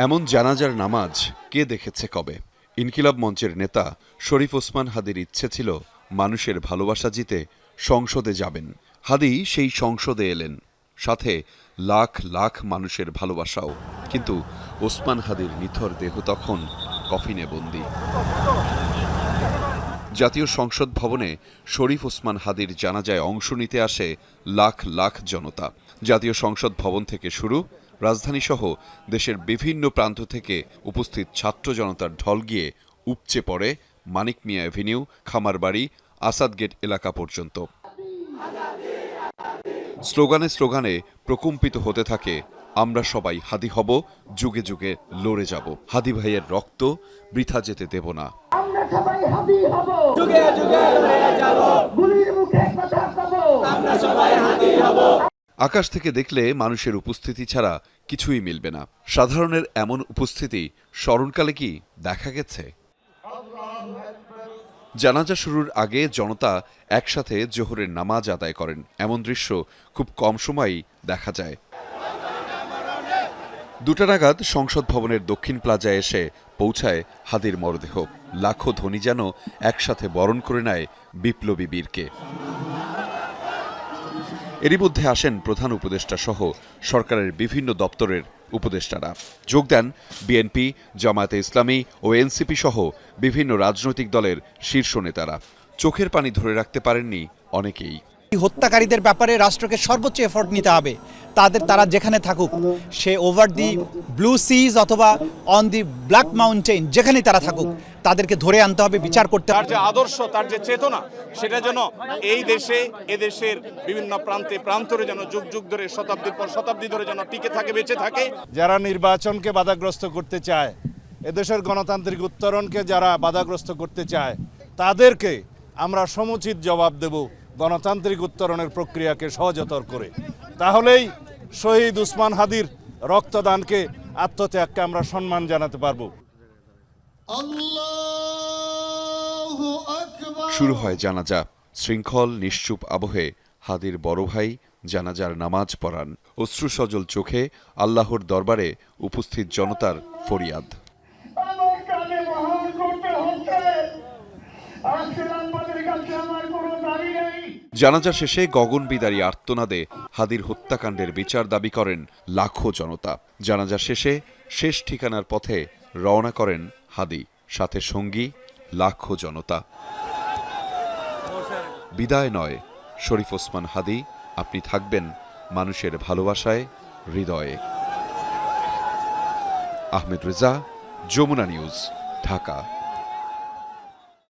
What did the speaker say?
এমন জানাজার নামাজ কে দেখেছে কবে? ইনকিলাব মঞ্চের নেতা শরীফ ওসমান হাদির ইচ্ছে ছিল মানুষের ভালোবাসা জিতে সংসদে যাবেন। হাদি সেই সংসদে এলেন, সাথে লাখ লাখ মানুষের ভালোবাসাও। কিন্তু ওসমান হাদির নিথর দেহ তখন কফিনে বন্দী। জাতীয় সংসদ ভবনে শরীফ ওসমান হাদির জানাজায় অংশ নিতে আসে লাখ লাখ জনতা। জাতীয় সংসদ ভবন থেকে শুরু, রাজধানীসহ দেশের বিভিন্ন প্রান্ত থেকে উপস্থিত ছাত্র জনতার ঢল গিয়ে উপচে পড়ে মানিক মিয়া অ্যাভিনিউ, খামারবাড়ি, আসাদ গেট এলাকা পর্যন্ত। স্লোগানে স্লোগানে প্রকম্পিত হতে থাকে, আমরা সবাই হাদি হব, যুগে যুগে লড়ে যাব, হাদি ভাইয়ের রক্ত বৃথা যেতে দেব না। আকাশ থেকে দেখলে মানুষের উপস্থিতি ছাড়া কিছুই মিলবে না। সাধারণের এমন উপস্থিতি স্মরণকালে কি দেখা গেছে? জানাজা শুরুর আগে জনতা একসাথে জোহরের নামাজ আদায় করেন, এমন দৃশ্য খুব কম সময়ই দেখা যায়। 2টা নাগাদ সংসদ ভবনের দক্ষিণ প্লাজায় এসে পৌঁছায় হাদির মরদেহ। লাখো ধ্বনি যেন একসাথে বরণ করে নেয় বিপ্লবী বীরকে। এরই মধ্যে আসেন প্রধান উপদেষ্টা সহ সরকারের বিভিন্ন দপ্তরের উপদেষ্টারা। যোগ দেন বিএনপি, জামায়াতে ইসলামী ও এনসিপি সহ বিভিন্ন রাজনৈতিক দলের শীর্ষ নেতারা। চোখের পানি ধরে রাখতে পারেননি অনেকেই। হত্যাকারীদের ব্যাপারে রাষ্ট্রকে সর্বোচ্চ এফোর্ট নিতে হবে। তারা যেখানে থাকুক, সে ওভার দি ব্লু সিজ অথবা অন দি ব্ল্যাক মাউন্টেন, যেখানেই তারা থাকুক, তাদেরকে ধরে আনতে হবে, বিচার করতে হবে। তার যে আদর্শ, তার যে চেতনা, সেটা যেন এই দেশে, এদেশের বিভিন্ন প্রান্তে প্রান্তরে যেন যুগ যুগ ধরে, শতাব্দীর পর শতাব্দী ধরে যেন টিকে থাকে, বেঁচে থাকে। যারা নির্বাচনকে বাধাগ্রস্ত করতে চায়, এদেশের গণতান্ত্রিক উত্তরণকে যারা বাধাগ্রস্ত করতে চায়, তাদেরকে আমরা সমুচিত জবাব দেব গণতান্ত্রিক উত্তরণের প্রক্রিয়াকে সহজতর করে। তাহলেই শহীদ ওসমান হাদির রক্তদানকে, আত্মত্যাগকে আমরা সম্মান জানাতে পারব। শুরু হয় জানাজা। শৃঙ্খল নিশ্চুপ আবহে হাদির বড় ভাই জানাজার নামাজ পড়ান। অশ্রুসজল চোখে আল্লাহর দরবারে উপস্থিত জনতার ফরিয়াদ। জানাজা শেষে গগনবিদারী আর্তনাদে হাদির হত্যাকাণ্ডের বিচার দাবি করেন লাখো জনতা। জানাজা শেষে শেষ ঠিকানার পথে রওনা করেন হাদি, সাথে সঙ্গী লাখো জনতা। বিদায় নয়, শরীফ ওসমান হাদি, আপনি থাকবেন মানুষের ভালোবাসায়, হৃদয়ে। আহমেদ রেজা, যমুনা নিউজ, ঢাকা।